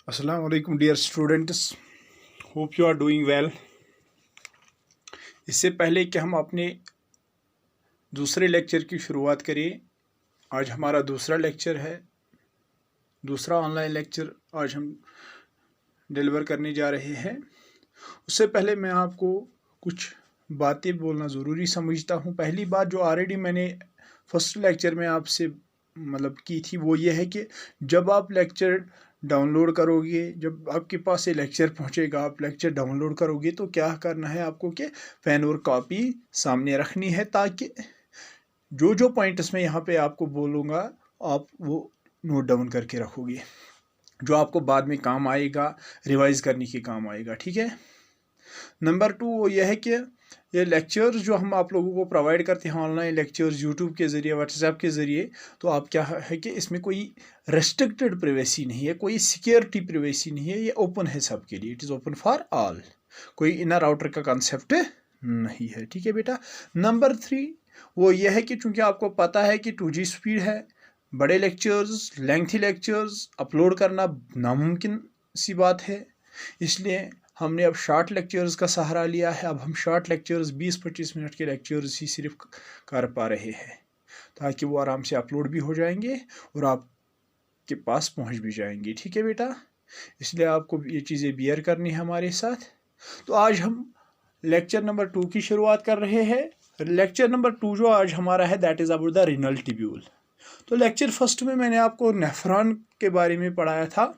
Assalamu alaikum dear students, hope you are doing well। इससे पहले कि हम अपने दूसरे लेक्चर की शुरुआत करें, आज हमारा दूसरा लेक्चर है, दूसरा ऑनलाइन लेक्चर आज हम डिलीवर करने जा रहे हैं। उससे पहले मैं आपको कुछ बातें बोलना ज़रूरी समझता हूँ। पहली बात जो ऑलरेडी मैंने फर्स्ट लेक्चर में आपसे की थी वो ये है कि जब आप लेक्चर डाउनलोड करोगे, जब आपके पास ये लेक्चर पहुंचेगा, आप लेक्चर डाउनलोड करोगे तो क्या करना है आपको कि पेन और कॉपी सामने रखनी है, ताकि जो जो पॉइंट्स मैं यहाँ पे आपको बोलूँगा आप वो नोट डाउन करके रखोगे, जो आपको बाद में काम आएगा, रिवाइज करने के काम आएगा। ठीक है। नंबर 2 वो यह है कि ये लेक्चर्स जो हम आप लोगों को प्रोवाइड करते हैं, ऑनलाइन लेक्चर्स यूट्यूब के ज़रिए, व्हाट्सएप के ज़रिए, तो आप क्या है कि इसमें कोई रेस्ट्रिक्टेड प्राइवेसी नहीं है, कोई सिक्योरिटी प्राइवेसी नहीं है, ये ओपन है सबके लिए। It is open for all, कोई इनर आउटर का कंसेप्ट नहीं है। ठीक है बेटा। नंबर 3 वो यह है कि चूँकि आपको पता है कि 2G स्पीड है, बड़े लेक्चर्स, लेंथी लेक्चर्स अपलोड करना नामुमकिन सी बात है, इसलिए हमने अब शॉर्ट लेक्चर्स का सहारा लिया है। अब हम शॉर्ट लेक्चर्स 20-25 मिनट के लेक्चर्स ही सिर्फ कर पा रहे हैं, ताकि वो आराम से अपलोड भी हो जाएंगे और आपके पास पहुंच भी जाएंगे। ठीक है बेटा, इसलिए आपको ये चीज़ें बियर करनी है हमारे साथ। तो आज हम लेक्चर नंबर 2 की शुरुआत कर रहे हैं। लेक्चर नंबर 2 जो आज हमारा है that is about the renal tubule. तो लेक्चर फर्स्ट में मैंने आपको नेफ्रॉन के बारे में पढ़ाया था,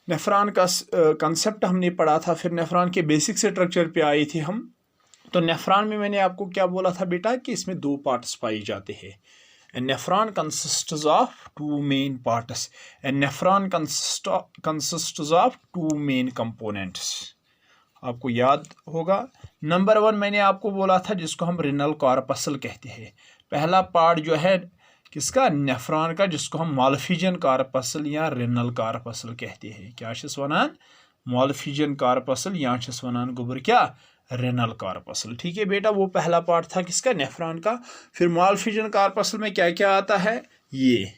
नेफ्रॉन का कंसेप्ट हमने पढ़ा था, फिर नेफ्रॉन के बेसिक स्ट्रक्चर पे आए थे हम। तो नेफ्रॉन में मैंने आपको क्या बोला था बेटा कि इसमें 2 पार्ट्स पाए जाते हैं। A nephron consists of 2 main parts. A nephron consists of 2 main components. आपको याद होगा। नंबर 1 मैंने आपको बोला था जिसको हम रिनल कॉर्पसल कहते हैं। पहला पार्ट जो है किसका, नेफ्रॉन का, जिसको हम मालफिजन कॉर्पसल या रिनल कॉर्पसल कहते हैं। क्या छस वनान, मालफिजन कॉर्पसल या छस वनान गोबर क्या, रिनल कॉर्पसल। ठीक है बेटा, वो पहला पार्ट था किसका, नेफ्रॉन का। फिर मालफिजन कॉर्पसल में क्या क्या आता है, ये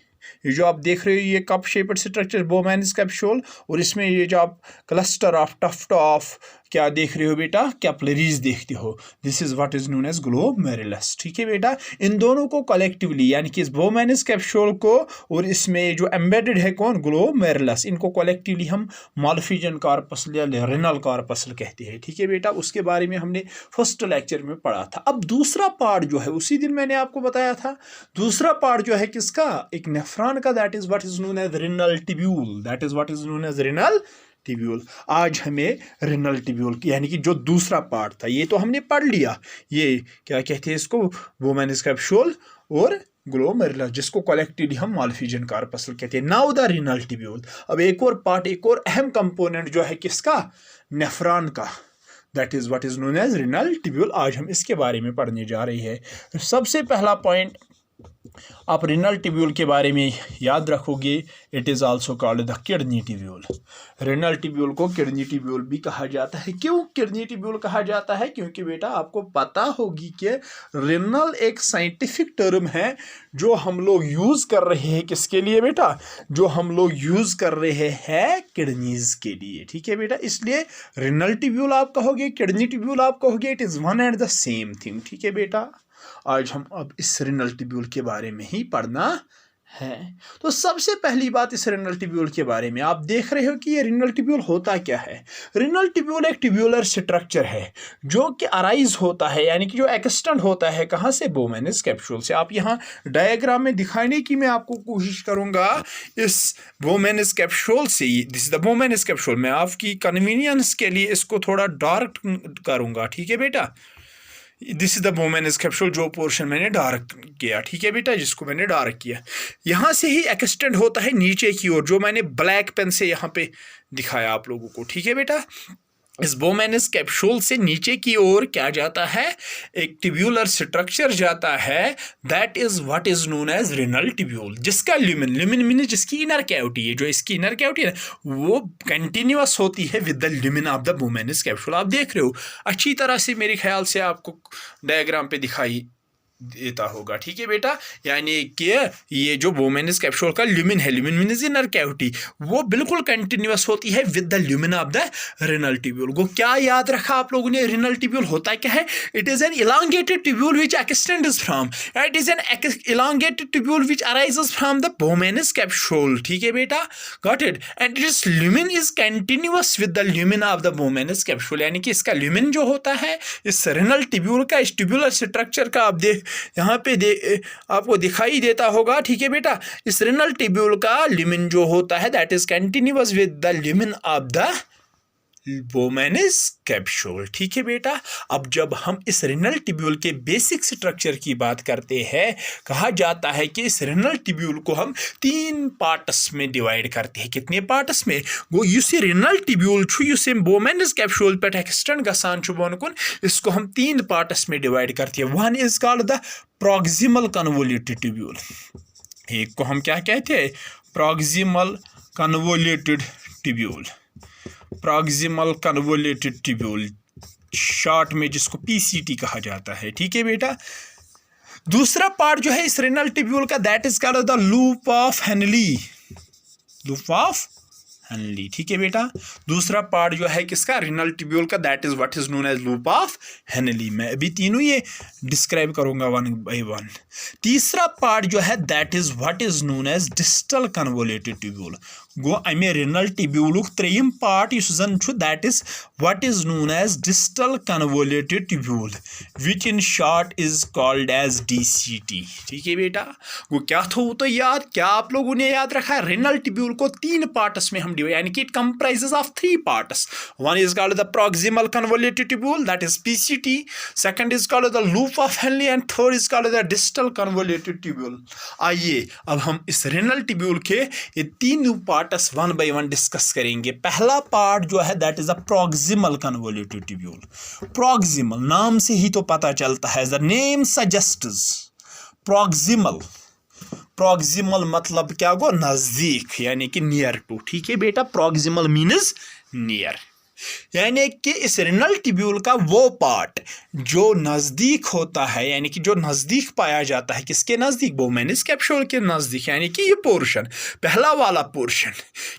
जो आप देख रहे हो, ये कप शेप्ड स्ट्रक्चर बोमैनिस कैप्सूल, और इसमें ये जो आप क्लस्टर ऑफ टफ्ट ऑफ क्या देख रहे हो बेटा, कैपिलरीज देखते हो, this is what is known as glomerulus. ठीक है बेटा, इन दोनों को कलेक्टिवली यानी कि इस बोमैनिस कैप्सूल को और इसमें जो एम्बेडेड है कौन, ग्लोमेरुलस, इनको कलेक्टिवली हम मालफिजन कॉर्पसल या रिनल कॉर्पसल कहते हैं। ठीक है बेटा, उसके बारे में हमने फर्स्ट लेक्चर में पढ़ा था। अब दूसरा पार्ट जो है, उसी दिन मैंने आपको बताया था, दूसरा पार्ट जो है किसका, एक नेफ्रॉन का, that is what is known as renal tubule, that is what is known as renal tubule. आज हमें रिनल ट्यूब्यूल यानी कि जो दूसरा पार्ट था, ये तो हमने पढ़ लिया, ये क्या कहते हैं इसको, बोमैनिस कैप्सूल और ग्लोमेरुलस, जिसको कलेक्टिवली हम मालफिजन कॉर्पसल कहते हैं। Now the renal tubule. अब एक और पार्ट, एक और अहम कंपोनेंट जो है किसका, नेफ्रॉन का, that is what is known as renal tubule. आज हम इसके बारे में पढ़ने जा रहे हैं। सबसे पहला पॉइंट आप रिनल ट्यूब्यूल के बारे में याद रखोगे, it is also called the kidney tubule. Renal tubule को किडनी ट्यूब्यूल भी कहा जाता है। क्यों किडनी ट्यूब्यूल कहा जाता है, क्योंकि बेटा आपको पता होगी कि रिनल एक साइंटिफिक टर्म है जो हम लोग यूज़ कर रहे हैं, किसके लिए बेटा, जो हम लोग यूज़ कर रहे हैं किडनीज के लिए। ठीक है बेटा, इसलिए रिनल ट्यूब्यूल आप कहोगे, किडनी ट्यूब्यूल आप कहोगे, it is one and the same thing. ठीक है बेटा, आज हम अब इस रिनल ट्यूब्यूल के बारे में ही पढ़ना है। तो सबसे पहली बात इस रिनल ट्यूब्यूल के बारे में, आप देख रहे हो कि ये रिनल ट्यूब्यूल होता क्या है। रिनल ट्यूब्यूल एक ट्यूब्यूलर स्ट्रक्चर है जो कि अराइज होता है, यानी कि जो एक्सटेंड होता है कहाँ से, बोमैनिस कैप्सूल से। आप यहाँ डायग्राम में दिखाने की मैं आपको कोशिश करूंगा इस बोमैनिस कैप्सूल से। This is the Bowman's capsule. मैं आपकी कन्वीनियंस के लिए इसको थोड़ा डार्क करूंगा। ठीक है बेटा, this is the Bowman's capsule, जो पोर्शन मैंने डार्क किया। ठीक है बेटा, जिसको मैंने डार्क किया, यहाँ से ही एक्सटेंड होता है नीचे की ओर, जो मैंने ब्लैक पेन से यहाँ पे दिखाया आप लोगों को। ठीक है बेटा, इस बोमैनिस कैप्सूल से नीचे की ओर क्या जाता है, एक ट्यूब्यूलर स्ट्रक्चर जाता है, that is what is known as renal tubule, जिसका ल्यूमिन मीन जिसकी इनर कैविटी है, जो इसकी इनर कैविटी है वो कंटिन्यूअस होती है with the lumen of the Bowman's capsule. आप देख रहे हो अच्छी तरह से, मेरे ख्याल से आपको डायग्राम पे दिखाई देता होगा। ठीक है बेटा, यानी कि ये जो वोमेनस कैप्सूल का ल्यूमिन है, ल्यूमिन मीन्स इनर कैविटी, वो बिल्कुल कंटिन्यूअस होती है with the lumen of the renal tubule. वो क्या याद रखा आप लोगों ने, रेनल ट्यूब्यूल होता क्या है? It is an elongated tubule which extends from, it is an elongated tubule which arises from the Bowman's capsule. ठीक है बेटा, got it. And it is lumen is continuous with the lumen of the Bowman's capsule, यानी कि इसका lumen जो होता है इस रेनल ट्यूब्यूल का, इस ट्यूब्यूलर स्ट्रक्चर का आप यहाँ पे आपको दिखाई देता होगा। ठीक है बेटा, इस रेनल ट्यूब्यूल का ल्यूमिन जो होता है that is continuous with the lumen of the Bowman's capsule. ठीक है बेटा, अब जब हम इस रेनल ट्यूब्यूल के बेसिक स्ट्रक्चर की बात करते हैं, कहा जाता है कि इस रेनल ट्यूब्यूल को हम 3 पार्ट्स में डिवाइड करते हैं। कितने पार्ट्स में? वो युस ये रेनल ट्यूब्यूल युस वोमेनस कैप्सूल पे एक्सटेंड गसान बोन कुन, इसको हम 3 पार्ट्स में डिवाइड करते हैं। One is called the proximal convoluted tubule, एक को हम क्या कहते हैं? Proximal convoluted tubule, proximal convoluted tubule short में जिसको पीसीटी कहा जाता है। ठीक है बेटा, दूसरा पार्ट जो है इस रेनल ट्यूब्यूल का that is called the loop of Henle, loop of Henle. ठीक है बेटा, दूसरा पार्ट जो है किसका? रेनल ट्यूब्यूल का, that is what is known as loop of Henle. मैं अभी तीनों ये डिस्क्राइब करूंगा वन बाय वन। तीसरा पार्ट जो है that is what is known as distal convoluted tubule. गो अमे रेनल ट्यूब्यूलुक त्रेयम पार्ट युस जन छु that is what is known as distal convoluted tubule which in short is called as DCT. ठीक है बेटा, वो क्या थो तो याद, क्या आप लोगों ने याद रखा? रेनल ट्यूब्यूल को 3 पार्ट्स में हम डिवाइड, यानी कि it comprises of 3 parts. One is called the proximal convoluted tubule that is PCT, second is called the loop of Henle and third is called the distal convoluted tubule. आइए अब हम इस renal tubule के ये 3 parts one by one discuss करेंगे। पहला part जो है that is the proximal convoluted tubule. Proximal नाम से ही तो पता चलता है, the name suggests proximal. Proximal मतलब क्या गो? नजदीक, यानी कि नियर टू। ठीक है बेटा, प्रॉक्सिमल मीन्स नियर, यानी कि इस रेनल ट्यूब्यूल का वो पार्ट जो नज़दीक होता है, यानी कि जो नज़दीक पाया जाता है। किसके नज़दीक? वोमेनस कैप्सूल के नज़दीक, यानी कि ये पोर्शन, पहला वाला पोर्शन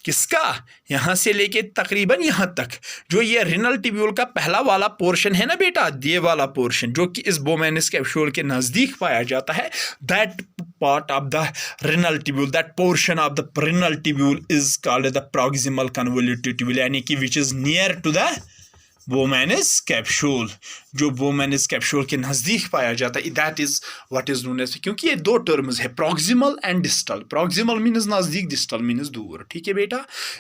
किसका? यहाँ से लेके तकरीबन यहाँ तक जो ये रेनल ट्यूब्यूल का पहला वाला पोर्शन है ना बेटा, ये वाला पोर्शन जो कि इस वोमेनस कैप्सूल के नज़दीक पाया जाता है, that part of the renal tubule, that portion of the renal tubule is called the proximal convoluted tubule, यानी कि which is near to the Bowman's capsule, जो वोमेनस कैप्सूल के नज़दीक पाया जाता है, that is what is known as. क्योंकि ये 2 टर्म्स है, proximal and distal. Proximal means नज़दीक, डिस्टल मीन्स दूर। ठीक है बेटा,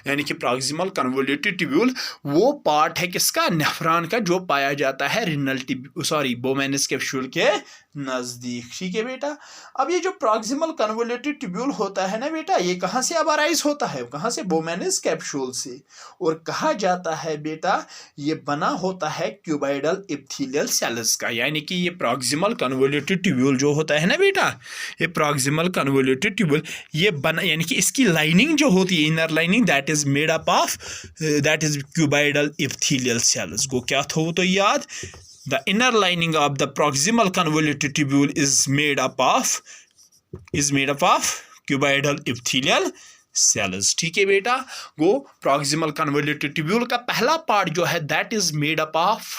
यानी कि प्रॉक्सिमल कन्वोल्यूटेड ट्यूब्यूल वो पार्ट है किसका? नेफ्रॉन का, जो पाया जाता है रेनल वोमेनस कैप्सूल के नज़दीक। ठीक है बेटा, अब ये जो प्रॉक्सिमल कन्वोल्यूटेड ट्यूब्यूल होता है ना बेटा, ये कहाँ से अब अराइज होता है? कहाँ से? वोमेनस कैप्सूल से। और कहा जाता है बेटा ये बना होता है क्यूबाइडल एपिथेलियल सेल्स का, यानी कि ये प्रॉक्सिमल कन्वोल्यूटेड ट्यूब्यूल जो होता है ना बेटा, ये प्रॉक्सिमल कन्वोल्यूटेड ट्यूब्यूल ये बना, यानी कि इसकी लाइनिंग जो होती है, inner lining, that is made up of, that is cuboidal epithelial cells. को क्या था वो तो याद? The inner lining of the proximal convoluted tubule is made up of cuboidal epithelial cells। ठीक है बेटा, वो proximal convoluted tubule का पहला पार्ट जो है that is made up of,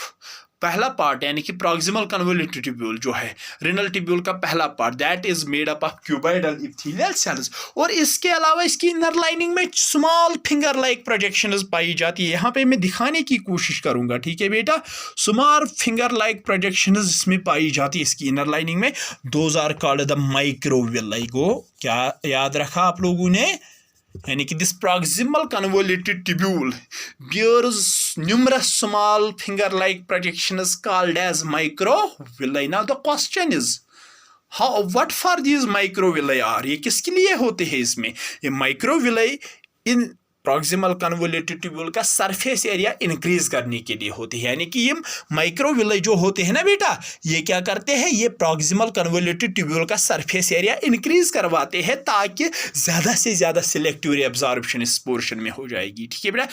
पहला पार्ट यानी कि प्रॉक्सिमल कन्वोल्यूटेड ट्यूब्यूल जो है रेनल ट्यूब्यूल का पहला part, that is made up of cuboidal epithelial cells. और इसके अलावा इसकी इनर लाइनिंग में स्मॉल फिंगर लाइक प्रोजेक्शंस पाई जाती है। यहाँ पे मैं दिखाने की कोशिश करूंगा। ठीक है बेटा, स्मॉल फिंगर लाइक प्रोजेक्शंस इसमें पाई जाती है इसकी इनर लाइनिंग में। Those are called the microvilli. को क्या याद रखा आप लोगों ने? यानी कि this proximal convoluted tubule bears numerous small finger like projections called as microvilli. Now the question is what for these microvilli are? ये किसके लिए होते हैं? इसमें ये microvilli इन प्रॉक्सिमल कन्वोल्यूटेड ट्यूब्यूल का सरफेस एरिया इंक्रीज करने के लिए होती है, यानी कि ये माइक्रोविलाई जो होते हैं ना बेटा, ये क्या करते हैं, ये प्रॉक्सिमल कन्वोल्यूटेड ट्यूब्यूल का सरफेस एरिया इंक्रीज करवाते हैं ताकि ज़्यादा से ज़्यादा सिलेक्टिव एब्जॉर्प्शन इस पोर्शन में हो जाएगी। ठीक है बेटा,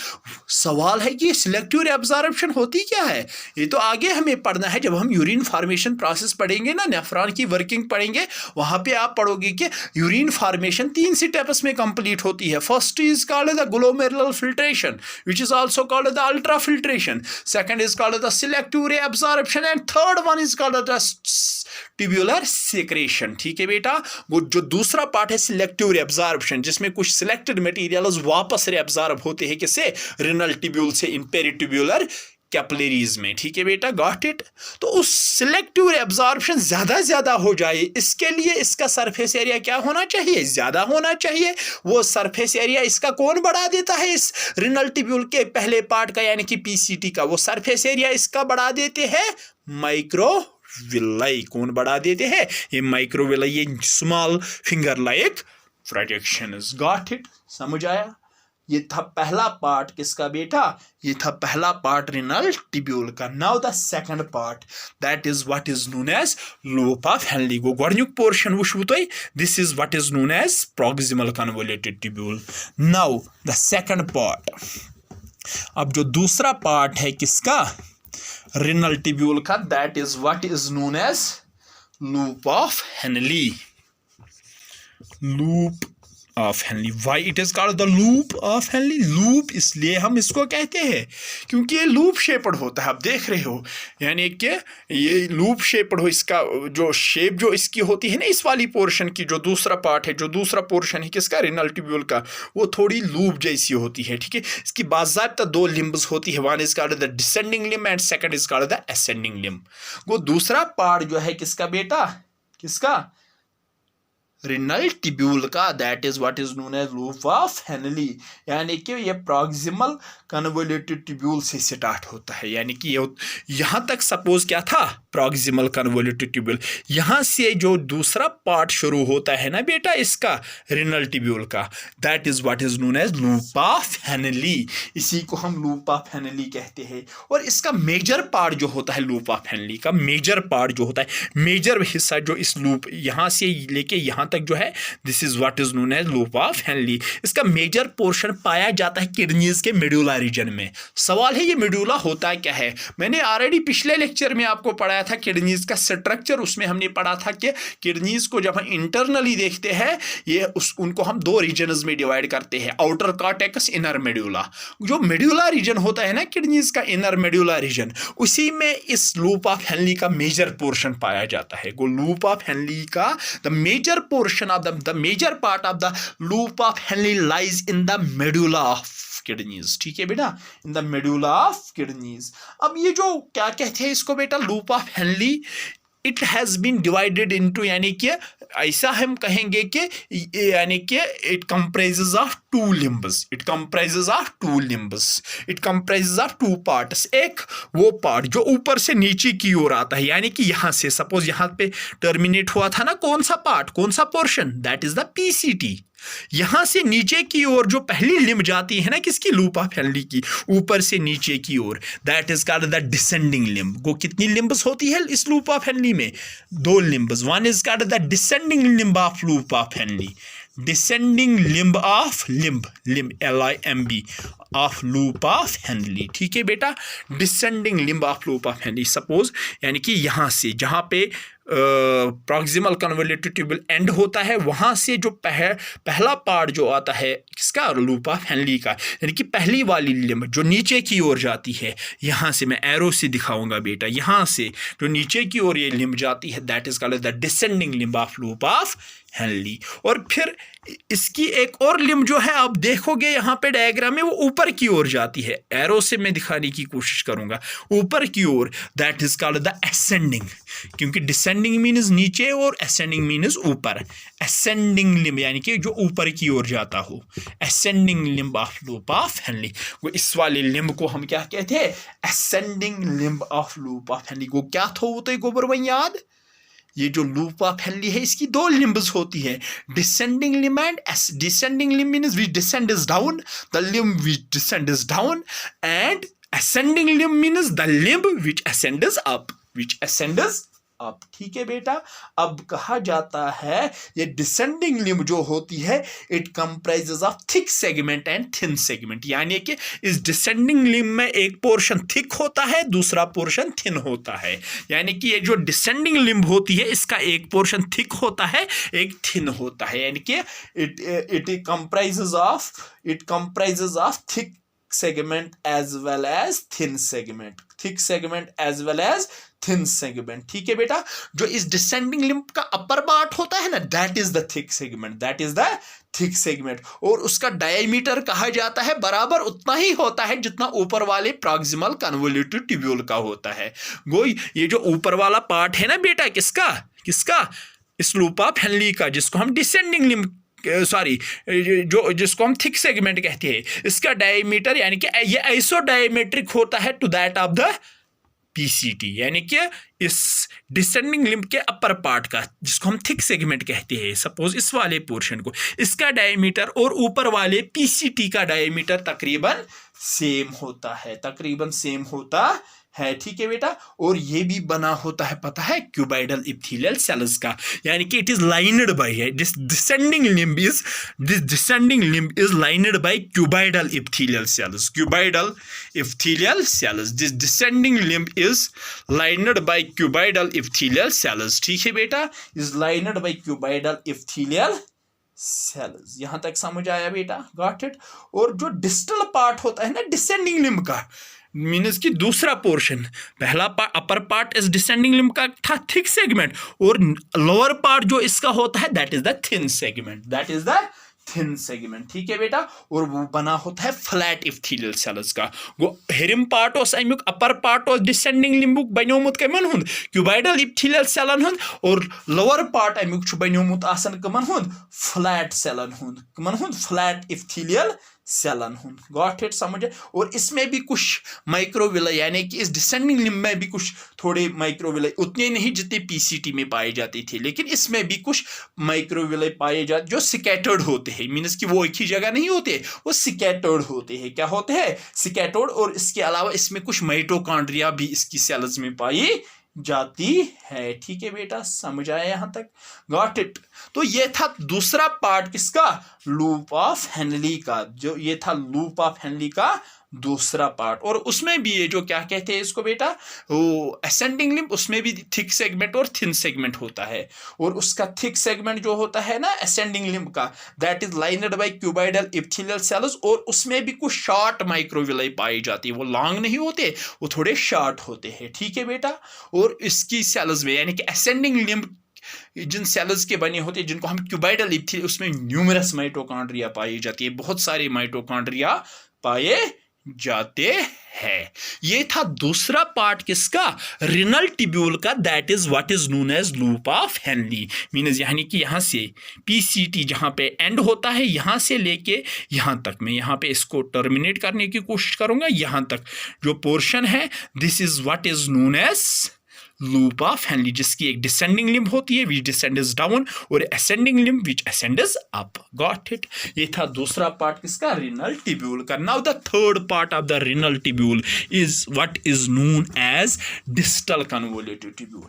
सवाल है कि सिलेक्टिव एब्जॉर्प्शन होती क्या है, ये तो आगे हमें पढ़ना है। जब हम यूरिन फॉर्मेशन प्रोसेस पढ़ेंगे ना, नेफ्रॉन की वर्किंग पढ़ेंगे, वहाँ पे आप पढ़ोगे कि यूरिन फॉर्मेशन 3 स्टेप्स में कंप्लीट होती है। First is called the glomerular filtration which is also called the ultra filtration, second is called the selective absorption and third one is called the tubular secretion. ठीक है बेटा, वो जो दूसरा part है सिलेक्टिव एब्जॉर्प्शन, जिसमें कुछ सिलेक्टेड मटेरियल्स वापस एब्जॉर्ब होते हैं किससे, रिनल ट्यूब्यूल से इन पेरिट्यूब्यूलर कैपिलरीज में। ठीक है बेटा, गॉट इट। तो उस सिलेक्टिव एब्जॉर्प्शन ज्यादा हो जाए, इसके लिए इसका सरफेस एरिया क्या होना चाहिए, ज्यादा होना चाहिए। वो सरफेस एरिया इसका कौन बढ़ा देता है, इस रिनल ट्यूब्यूल के पहले पार्ट का यानी कि पीसीटी का, वो सरफेस एरिया इसका बढ़ा देते हैं माइक्रोविलाई। कौन बढ़ा देते हैं, ये माइक्रोविलाई, ये small finger like projections. Got it, समझ आया। ये था पहला पार्ट किसका बेटा, ये था पहला पार्ट रिनल ट्यूब्यूल का। Now the second part, that is what is known as loop of Henle. गो गोडन्युक पोर्शन वुचु तुई, this is what is known as proximal convoluted tubule. Now the second part, अब जो दूसरा पार्ट है किसका, रिनल ट्यूब्यूल का, that is what is known as loop of Henle. Loop of Henle, why it is called the loop of Henle. Loop इसलिए हम इसको कहते हैं क्योंकि ये लूप शेप्ड होता है, आप देख रहे हो, यानी कि ये लूप शेप्ड हो, इसका जो शेप जो इसकी होती है ना, इस वाली पोर्शन की जो दूसरा पार्ट है, जो दूसरा पोर्शन है किसका, रिनल ट्यूब्यूल का, वो थोड़ी लूप जैसी होती है। ठीक है, इसकी बाज़ाब्ता 2 लिम्ब्स होती है, one is called the descending limb and second is called the ascending limb. वो दूसरा पार्ट जो है किसका बेटा, किसका, रिनल ट्यूब्यूल का, that is what is known as loop of Henley. यानी कि ये प्रॉक्सिमल कन्वोल्यूटेड ट्यूब्यूल से स्टार्ट होता है, यानी कि यहाँ तक सपोज क्या था, प्रॉक्सिमल कन्वोल्यूटेड ट्यूब्यूल, यहाँ से जो दूसरा पार्ट शुरू होता है ना बेटा इसका, रिनल ट्यूब्यूल का, that is what is known as loop of Henley. इसी को हम लूप ऑफ हेनली कहते हैं। और इसका मेजर पार्ट जो होता है, लूप ऑफ हेनली का मेजर पार्ट जो होता है, मेजर हिस्सा जो इस लूप यहाँ से लेके यहाँ तक जो है, this is what is known as loop of Henley. इसका मेजर पोर्शन पाया जाता है किडनीज के मेडुला रीजन में। सवाल है ये मेडुला होता क्या है, मैंने ऑलरेडी पिछले लेक्चर में आपको पढ़ाया था किडनीज का स्ट्रक्चर। उसमें हमने पढ़ा था कि किडनीज को जब हम इंटरनली देखते हैं, ये उनको हम 2 रीजन्स में डिवाइड करते हैं, आउटर कॉर्टेक्स, इनर मेडुला। जो मेडुला रीजन होता है ना किडनीज का, इनर मेडुला रीजन, उसी में इस लूप ऑफ हेनली का मेजर पोर्शन पाया जाता है। वो लूप ऑफ हेनली का the major portion of the major part of the loop of Henle lies in the medulla of kidneys. ठीक है बेटा, in the medulla of kidneys. अब ये जो क्या कहते हैं इसको बेटा, loop of Henle, it has been divided into, यानी कि ऐसा हम कहेंगे कि यानी कि it comprises of 2 limbs, it comprises of 2 limbs, it comprises of 2 parts. एक वो पार्ट जो ऊपर से नीचे की ओर आता है, यानी कि यहाँ से सपोज यहाँ पे टर्मिनेट हुआ था ना, कौन सा पार्ट, कौन सा portion, that is the PCT. यहां से नीचे की ओर जो पहली लिम्ब जाती है ना किसकी, लूप ऑफ हेनली की, ऊपर से नीचे की ओर, that is called the descending limb. वो कितनी लिम्ब्स होती है इस लूप ऑफ हेनली में, 2 limbs. One is called the descending limb of loop of Henley, descending limb of limb LIMB of loop of Henle. ठीक है बेटा, descending limb of loop of Henley, suppose यानी कि यहाँ से जहाँ पे प्रॉक्सिमल कन्वोल्यूटेड ट्यूब्यूल एंड होता है, वहाँ से जो पहला पार्ट जो आता है किसका, लूप ऑफ हेनली का, यानी कि पहली वाली लिम्ब जो नीचे की ओर जाती है, यहाँ से मैं एरो से दिखाऊंगा बेटा, यहाँ से जो नीचे की ओर ये लिम्ब जाती है, that is called the descending limb of loop of Henley. और फिर इसकी एक और लिम्ब जो है आप देखोगे यहाँ पे डायग्राम में, वो ऊपर की ओर जाती है, एरो से मैं दिखाने की कोशिश करूंगा, ऊपर की ओर, that is called the ascending, क्योंकि डिसेंडिंग मीन्स नीचे और असेंडिंग मीन्स ऊपर। असेंडिंग लिम्ब यानी कि जो ऊपर की ओर जाता हो, ascending limb of loop of Henle. वो इस वाले लिम्ब को हम क्या कहते हैं, ascending limb of loop of Henle. वो क्या था, वो तो गोबर वही याद, ये जो लूप ऑफ हेनली है इसकी दो लिम्ब्स होती है, descending limb and descending limb means which descend is down, the limb which descend is down, and ascending limb means the limb which ascends up, which ascends up। ठीक है बेटा। अब कहा जाता है ये डिसेंडिंग लिम्ब जो होती है it comprises of thick segment and thin segment, यानी कि इस डिसेंडिंग लिम्ब में एक पोर्शन थिक होता है, दूसरा पोर्शन थिन होता है। यानी कि ये जो डिसेंडिंग लिम्ब होती है इसका एक पोर्शन थिक होता है, एक थिन होता है, यानी कि it comprises of thick segment as well as thin segment, thick segment as well as thin segment। ठीक है बेटा। जो इस डिसेंडिंग लिम्ब का अपर पार्ट होता है ना that is the thick segment, that is the thick segment, और उसका डायमीटर कहा जाता है बराबर उतना ही होता है जितना ऊपर वाले प्रॉक्सिमल कन्वोल्यूटेड ट्यूब्यूल का होता है। गोई ये जो ऊपर वाला पार्ट है ना बेटा किसका किसका इस लूप ऑफ हेनली का, जिसको हम डिसेंडिंग लिम्ब जिसको हम थिक सेगमेंट कहते हैं, इसका डायमीटर यानी कि ये आइसो डायमेट्रिक होता है to that of the PCT, यानी कि इस डिसेंडिंग लिम्ब के अपर पार्ट का जिसको हम थिक सेगमेंट कहते हैं, सपोज इस वाले पोर्शन को, इसका डायमीटर और ऊपर वाले पीसीटी का डायमीटर तकरीबन सेम होता है, तकरीबन सेम होता है। ठीक है बेटा। और ये भी बना होता है पता है क्यूबाइडल इप्थेलियल सेल्स का, यानी कि इट इज लाइनड बाय है this descending limb is lined by cuboidal epithelial cells, cuboidal epithelial cells, this descending limb is lined by cuboidal epithelial cells. ठीक है बेटा, is lined by cuboidal epithelial cells. यहां तक समझ आया बेटा, got it. और जो डिस्टल पार्ट होता है ना डिसेंडिंग लिम्ब का, मीन्स की दूसरा पोर्शन, पहला अपर पार्ट इस डिसेंडिंग लिम्ब का था थिक सेगमेंट, और लोअर पार्ट जो इसका होता है that is the thin segment, that is the thin segment. ठीक है बेटा। और वो बना होता है फ्लैट इप्थेलियल सेल्स का। वो हेरिम पार्ट ओस अमुक अपर पार्ट ओस डिसेंडिंग लिम्बुक बन्योमुत कमन हुंद क्यूबाइडल इप्थेलियल सेलन हुंद, और लोअर पार्ट अमुक छु बन्योमुत आसन कमन हुंद फ्लैट सेलन हुंद, कमन हुंद फ्लैट इप्थेलियल सेलन हुंद। गॉट इट, समझे। और इसमें भी कुछ माइक्रोविलाई, यानी कि इस डिसेंडिंग लिम्ब में भी कुछ थोड़े माइक्रोविलाई, उतने नहीं जितने पीसीटी में पाए जाते थे, लेकिन इसमें भी कुछ माइक्रोविलाई पाए जाते जो स्कैटर्ड होते हैं, मीन्स कि वो एक ही जगह नहीं होते, वो स्कैटर्ड होते हैं। क्या होते हैं? स्कैटर्ड। और इसके अलावा इसमें कुछ माइटोकॉन्ड्रिया भी इसकी सेल्स में पाई जाती है। ठीक है बेटा, समझ आया यहां तक? Got it. तो ये था दूसरा पार्ट किसका? लूप ऑफ हेनली का। जो ये था लूप ऑफ हेनली का दूसरा पार्ट। और उसमें भी ये जो क्या कहते हैं इसको बेटा, वो असेंडिंग लिम्ब, उसमें भी थिक सेगमेंट और थिन सेगमेंट होता है। और उसका थिक सेगमेंट जो होता है ना असेंडिंग लिम्ब का, that is lined by cuboidal epithelial cells, और उसमें भी कुछ शॉर्ट माइक्रोविलाई पाई जाती है। वो लॉन्ग नहीं होते, वो थोड़े शॉर्ट होते हैं। ठीक है बेटा। और इसकी सेल्स में, यानी कि असेंडिंग लिम्ब जिन सेल्स के बने होते हैं जिनको हम क्यूबाइडल इप्थेलियल, उसमें न्यूमरस माइटोकॉन्ड्रिया पाई जाती है, बहुत सारे माइटोकॉन्ड्रिया पाए जाते हैं। ये था दूसरा पार्ट किसका? रिनल ट्यूब्यूल का, that is what is known as loop of Henley. Means यानी कि यहां से पीसीटी जहां पे एंड होता है, यहां से लेके यहां तक, मैं यहां पे इसको टर्मिनेट करने की कोशिश करूंगा, यहां तक जो पोर्शन है this is what is known as loop of Henle, जिसकी एक डिसेंडिंग लिम्ब होती है विच डिसेंड्स डाउन, और ascending limb which ascends up. Got it. ये था दूसरा पार्ट किसका? रिनल ट्यूब्यूल का। Now the third part of the renal tubule is what is known as distal convoluted tubule.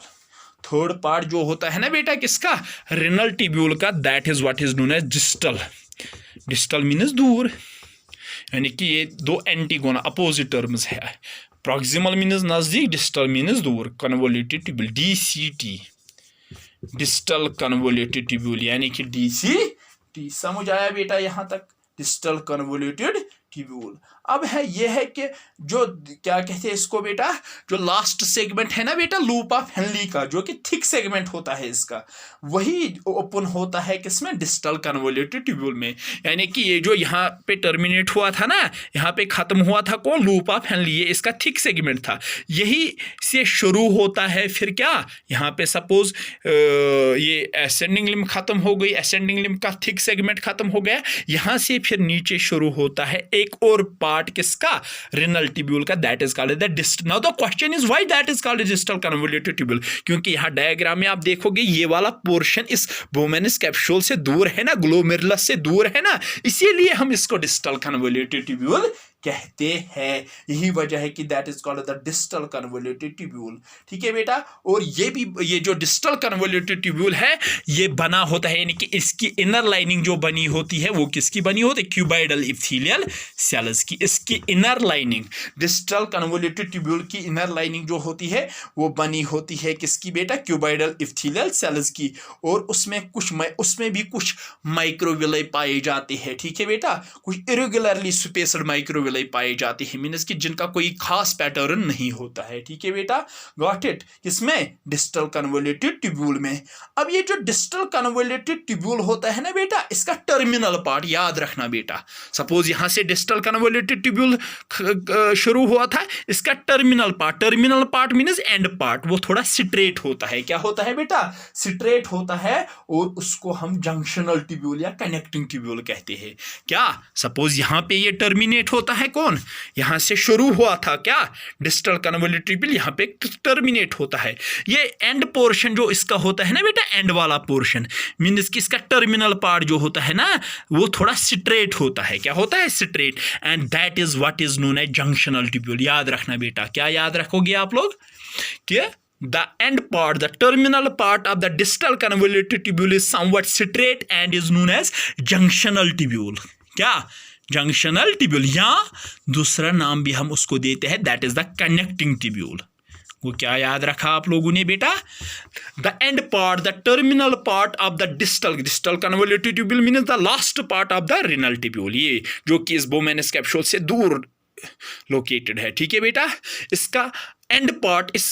Third part जो होता है ना बेटा किसका? रिनल ट्यूब्यूल का, that is what is known as distal. Distal means दूर, यानी कि ये दो एंटीगोना अपोजिट टर्म्स है। प्रॉक्सिमल मीन्स नजदीक, डिस्टल मीन्स दूर। Convoluted tubule, DCT, distal convoluted tubule, यानी कि डीसीटी। समझ आया बेटा यहां तक? Distal convoluted tubule. अब है यह है कि जो क्या कहते हैं इसको बेटा, जो लास्ट सेगमेंट है ना बेटा लूप ऑफ हेनली का, जो कि थिक सेगमेंट होता है इसका, वही ओपन होता है किसमें? डिस्टल कन्वोल्यूटेड ट्यूब्यूल में। यानी कि ये जो यहाँ पे टर्मिनेट हुआ था ना, यहाँ पे खत्म हुआ था कौन? Loop of Henley. ये इसका थिक सेगमेंट था, यही से शुरू होता है। फिर क्या यहाँ पे सपोज ये असेंडिंग लिम्ब खत्म हो गई, असेंडिंग लिम्ब का थिक सेगमेंट खत्म हो गया, यहाँ से फिर नीचे शुरू होता है एक और पार्ट किसका, रिनल ट्यूब्यूल का, that is called the distal. Now the question is why that is called distal convoluted tubule, क्योंकि यहाँ डायग्राम में आप देखोगे ये वाला पोर्शन इस बोमेनस कैप्सूल से दूर है ना, ग्लोमेरुलस से दूर है ना, इसीलिए हम इसको डिस्टल कन्वोल्यूटेड ट्यूब्यूल कहते हैं। यही वजह है कि that is called the distal convoluted tubule. ठीक है बेटा, और ये भी, ये जो डिस्टल कन्वोल्यूटेड ट्यूब्यूल है ये बना होता है, यानी कि इसकी इनर लाइनिंग जो बनी होती है वो किसकी बनी होती है, क्यूबाइडल इप्थीलियल सेल्स की। इसकी inner lining, distal convoluted tubule की इनर लाइनिंग जो होती है वो बनी होती है किसकी बेटा, क्यूबाइडल इप्थीलियल सेल्स की, और उसमें भी कुछ माइक्रोविलाई पाए जाते हैं। ठीक है बेटा, कुछ इरेगुलरली स्पेस्ड माइक्रोविलाई पाए जाते हैं, मींस कि जिनका कोई खास पैटर्न नहीं होता है। ठीक है बेटा, गॉट इट, किसमें, डिस्टल कन्वोल्यूटेड ट्यूब्यूल में। अब ये जो डिस्टल कन्वोल्यूटेड ट्यूब्यूल होता है ना बेटा, इसका टर्मिनल पार्ट याद रखना बेटा। सपोज यहां से डिस्टल कन्वोल्यूटेड ट्यूब्यूल शुरू हुआ था, इसका terminal part means and part, वो थोड़ा स्ट्रेट होता है। क्या होता है बेटा, स्ट्रेट होता है, और उसको हम जंक्शनल ट्यूब्यूल या कनेक्टिंग ट्यूब्यूल कहते हैं। क्या, सपोज यहां पे ये टर्मिनेट होता है, कौन, यहां से शुरू हुआ था क्या, डिस्टल कन्वोल्यूटेड ट्यूब्यूल, यहां पे टर्मिनेट होता है। ये एंड पोर्शन जो इसका होता है ना बेटा, एंड वाला पोर्शन मींस कि इसका टर्मिनल पार्ट जो होता है ना वो थोड़ा स्ट्रेट होता है। क्या होता है, straight, and that is what is known as junctional tubule. याद रखना बेटा, क्या याद रखोगे आप लोग, कि the end part, the terminal part of the distal convoluted tubule is somewhat straight and is known as junctional tubule। क्या, जंक्शनल ट्यूब्यूल, या दूसरा नाम भी हम उसको देते हैं, that is the connecting tubule. वो क्या याद रखा आप लोगों ने बेटा, the end part, the terminal part of the distal convoluted tubule means the last part of the renal tubule, ये जो कि इस बोमेनस कैप्सूल से दूर लोकेटेड है। ठीक है बेटा, इसका एंड पार्ट इस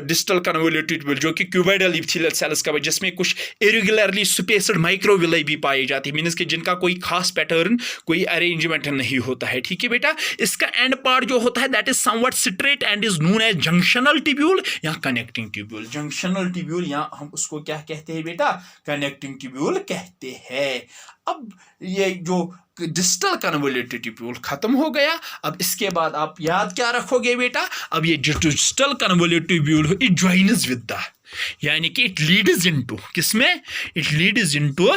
डिस्टल कन्वोल्यूटेड ट्यूब्यूल जो कि क्यूबाइडल इप्थीलियल सेल्स का, जिसमें कुछ इरेगुलरली स्पेस्ड माइक्रोविलाई भी पाई जाती है, मींस कि जिनका कोई खास पैटर्न, कोई अरेंजमेंट नहीं होता है। ठीक है बेटा, इसका एंड पार्ट जो होता है that is somewhat straight and is known as junctional tubule या कनेक्टिंग ट्यूब्यूल। जंक्शनल ट्यूब्यूल या हम उसको क्या कहते हैं बेटा, कनेक्टिंग ट्यूब्यूल कहते हैं। अब ये जो डिस्टल कन्वोल्यूटेड ट्यूब्यूल खत्म हो गया, अब इसके बाद आप याद क्या रखोगे बेटा, अब ये distal convoluted tubule it joins with the, यानी कि इट लीड्स इनटू, किसमें, इट लीड्स इनटू,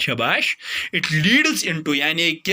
शाबाश, इट लीड्स इनटू, यानी कि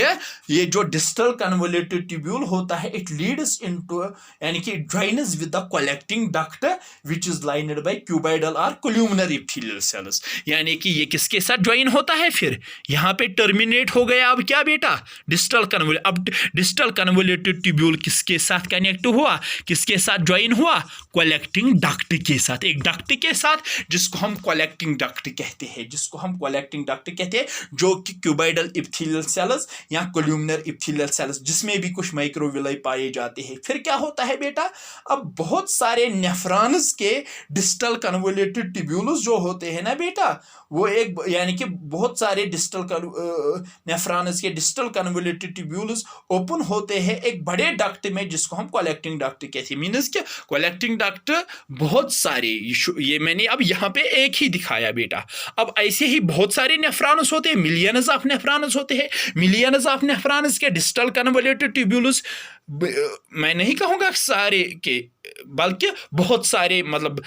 ये जो डिस्टल कन्वोल्यूटेड ट्यूब्यूल होता है इट लीड्स इनटू, यानी कि it joins with the collecting duct which is lined by cuboidal और कोल्यूमिनर इप्थीलियल सेल्स। यानी कि ये किसके साथ ज्वाइन होता है, फिर यहाँ पे टर्मिनेट हो गया। अब क्या बेटा, डिस्टल कन्वोल्यूटेड, अब डिस्टल कन्वोल्यूटेड ट्यूब्यूल किसके साथ कनेक्ट हुआ, किसके साथ ज्वाइन हुआ, कलेक्टिंग डक्ट के साथ, एक डक्ट के साथ जिसको हम कलेक्टिंग डक्ट कहते हैं, जिसको हम कलेक्टिंग डक्ट कहते हैं, जो कि क्यूबाइडल इप्थीलियल सेल्स या कोल्यूमिनर इप्थीलियल सेल्स, जिसमें भी कुछ माइक्रोविलाई पाए जाते हैं। फिर क्या होता है बेटा, अब बहुत सारे नेफ्रॉन्स के डिस्टल कन्वोल्यूटेड ट्यूब्यूल्स जो होते हैं ना बेटा, वो एक, यानी कि बहुत सारे डिस्टल नेफ्रॉन्स के डिस्टल कन्वोल्यूटेड ट्यूब्यूल्स ओपन होते हैं एक बड़े डक्ट में, जिसको हम कलेक्टिंग डक्ट कहते हैं। मींस कि कलेक्टिंग डक्ट बहुत सारे, ये मैंने अब यहाँ पे एक ही दिखाया बेटा, अब ऐसे ही बहुत सारे नेफ्रॉन्स होते हैं, मिलियंस ऑफ नेफ्रॉन्स होते हैं, मिलियंस ऑफ नेफ्रॉन्स के डिस्टल कन्वोल्यूटेड ट्यूब्यूल्स, मैं नहीं कहूँगा सारे के, बल्कि बहुत सारे, मतलब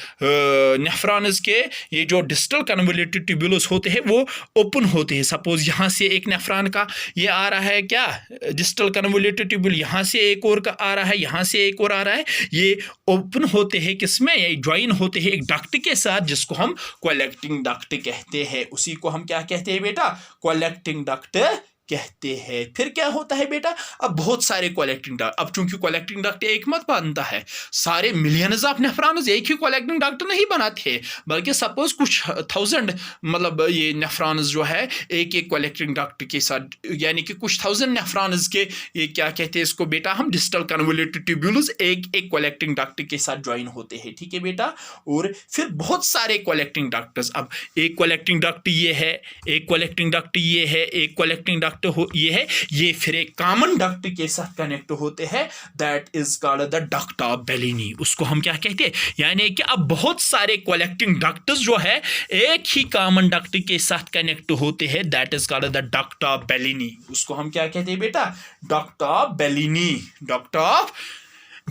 नेफ्रॉन्स के ये जो डिस्टल कन्वोल्यूटेड ट्यूब्यूल्स होते हैं वो ओपन होते हैं। सपोज यहाँ से एक नेफ्रॉन का ये आ रहा है क्या, डिस्टल कन्वोल्यूटेड ट्यूब्यूल, यहाँ से एक और का आ रहा है, यहाँ से एक और आ रहा है, ये ओपन होते हैं किसमें, ये ज्वाइन होते हैं एक डक्ट के साथ जिसको हम कलेक्टिंग डक्ट कहते हैं। उसी को हम क्या कहते हैं बेटा, कलेक्टिंग डक्ट कहते हैं। फिर क्या होता है बेटा, अब बहुत सारे कलेक्टिंग डक्ट, अब चूंकि कलेक्टिंग डक्ट एक मत बनता है, सारे मिलियंस ऑफ नेफ्रॉन्स एक ही कलेक्टिंग डक्ट नहीं बनाते, बल्कि सपोज कुछ 1000 मतलब ये नेफ्रॉन्स जो है एक एक कलेक्टिंग डक्ट के साथ, यानी कि कुछ 1000 नेफ्रॉन्स के, ये क्या कहते हैं इसको बेटा, हम डिस्टल कन्वोल्यूटेड ट्यूब्यूल्स एक एक कलेक्टिंग डक्ट के साथ ज्वाइन होते हैं। ठीक है बेटा, और फिर बहुत सारे कलेक्टिंग डक्ट्स, अब एक कलेक्टिंग डक्ट ये है, एक कलेक्टिंग डक्ट ये है, एक कलेक्टिंग डक्ट डक्ट हो ये है, ये फिर एक कॉमन डक्ट के साथ कनेक्ट होते हैं, that is called the duct of Bellini. उसको हम क्या कहते हैं, यानी कि अब बहुत सारे कलेक्टिंग डक्ट्स जो है एक ही कॉमन डक्ट के साथ कनेक्ट होते हैं, that is called the duct of Bellini. उसको हम क्या कहते हैं बेटा, duct of Bellini, duct of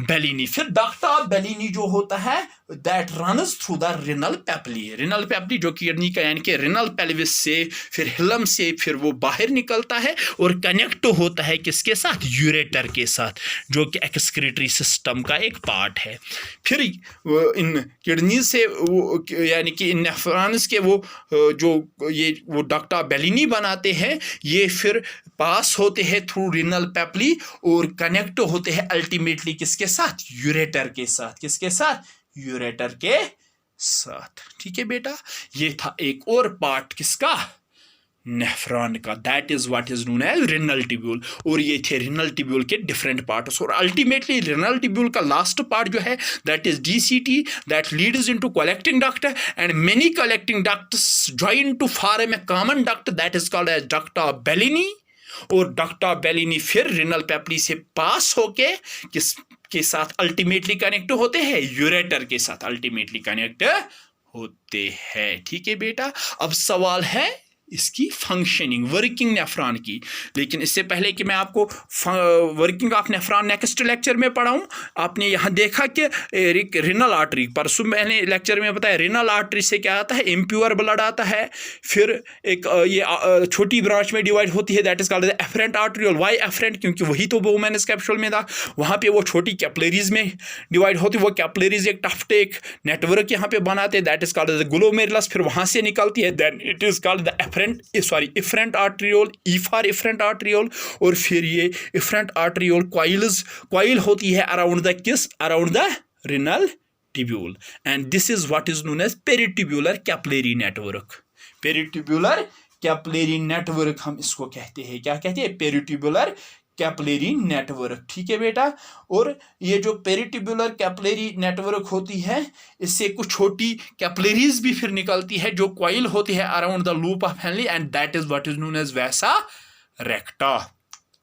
Bellini. फिर डक्ट ऑफ बेलिनी जो होता है that runs through the renal papilla, renal papilla जो किडनी का यानी कि रिनल पेल्विस से फिर हिलम से फिर वो बाहर निकलता है और कनेक्ट होता है किसके साथ, यूरेटर के साथ, जो कि एक्सक्रीटरी सिस्टम का एक पार्ट है। फिर इन किडनी से यानी कि इन नेफ्रॉन्स के वो जो ये वो डक्ट ऑफ बेलिनी बनाते हैं, ये फिर पास होते हैं थ्रू रिनल पेपली और कनेक्ट होते हैं अल्टीमेटली किसके साथ, यूरेटर के साथ, किसके साथ, यूरेटर के साथ। ठीक है बेटा, ये था एक और पार्ट किसका, नेफ्रॉन का, that is what is known as renal tubule. और ये थे रिनल ट्यूब्यूल के डिफरेंट पार्ट्स। और अल्टीमेटली रिनल ट्यूब्यूल का लास्ट पार्ट जो है that is DCT, that leads into collecting duct and many collecting ducts join to form a common duct that is called as duct of Bellini. और duct of Bellini फिर renal papilla से pass होके किस के साथ ultimately connect होते हैं, ureter के साथ अल्टीमेटली कनेक्ट होते हैं। ठीक है बेटा, अब सवाल है इसकी फंक्शनिंग, वर्किंग नेफ्रॉन की। लेकिन इससे पहले कि मैं आपको working of nephron next lecture में पढ़ाऊं, आपने यहाँ देखा कि रिनल आर्टरी, परसों मैंने लेक्चर में बताया रिनल आर्टरी से क्या आता है, इम्प्योर ब्लड आता है। फिर एक ये छोटी ब्रांच में डिवाइड होती है that is called the efferent arteriole. Why efferent, क्योंकि वही तो वुमेन्स कैप्सूल में था, वहाँ पे वो छोटी कैपलरीज में डिवाइड होती है। वो कैपलरीज एक टफ्ट एक नेटवर्क यहाँ पे बनाते हैं that is called the glomerulus, फिर वहाँ से निकलती है, then it is called the efferent arteriole, E for efferent arteriole. और फिर ये इफरेंट आर्टरियोल कॉइल होती है अराउंड द किस, around the renal tubule, and this is what is known as peritubular capillary network. Peritubular capillary network हम इसको कहते हैं, क्या कहते हैं, पेरिट्यूबुलर कैपिलरी नेटवर्क। ठीक है बेटा, और ये जो पेरिट्यूबुलर कैपिलरी नेटवर्क होती है, इससे कुछ छोटी कैपिलरीज भी फिर निकलती है जो कॉइल होती है around the loop of Henle, and that is what is known as vasa recta,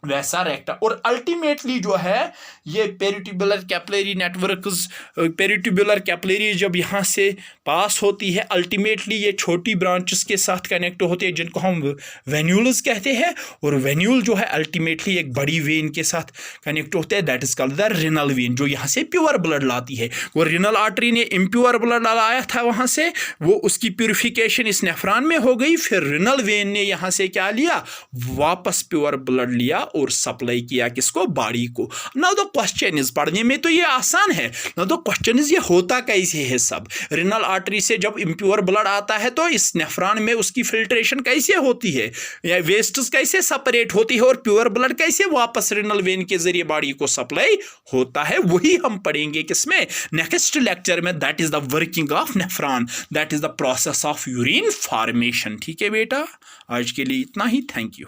vasa recta. और अल्टीमेटली जो है ये peritubular capillary networks, peritubular capillary जब यहाँ से पास होती है अल्टीमेटली ये छोटी ब्रांचेस के साथ कनेक्ट होते हैं जिनको हम वेन्यूल्स कहते हैं। और वेन्यूल जो है अल्टीमेटली एक बड़ी वेन के साथ कनेक्ट होते हैं that is called the renal vein, जो यहाँ से प्योर ब्लड लाती है। वो रिनल आर्टरी ने इम्प्योर ब्लड लाया था वहाँ से, वो उसकी प्योरिफिकेशन इस नेफ्रॉन में हो गई, फिर रिनल वेन ने यहाँ से क्या लिया, वापस प्योर ब्लड लिया और सप्लाई किया किसको, बॉडी को। नाउ द क्वेश्चन इज, पढ़ने में तो ये आसान है, नाउ द क्वेश्चन इज ये होता कैसे है सब। रिनल आर्टरी से जब इम्प्योर ब्लड आता है तो इस नेफ्रॉन में उसकी फिल्ट्रेशन कैसे होती है, या वेस्ट्स कैसे सेपरेट होती है, और प्योर ब्लड कैसे वापस रिनल वेन के जरिए बॉडी को सप्लाई होता है, वही हम पढ़ेंगे किसमें, नेक्स्ट लेक्चर में। That is the working of nephron, that is the process of urine formation. ठीक है बेटा, आज के लिए इतना ही, थैंक यू।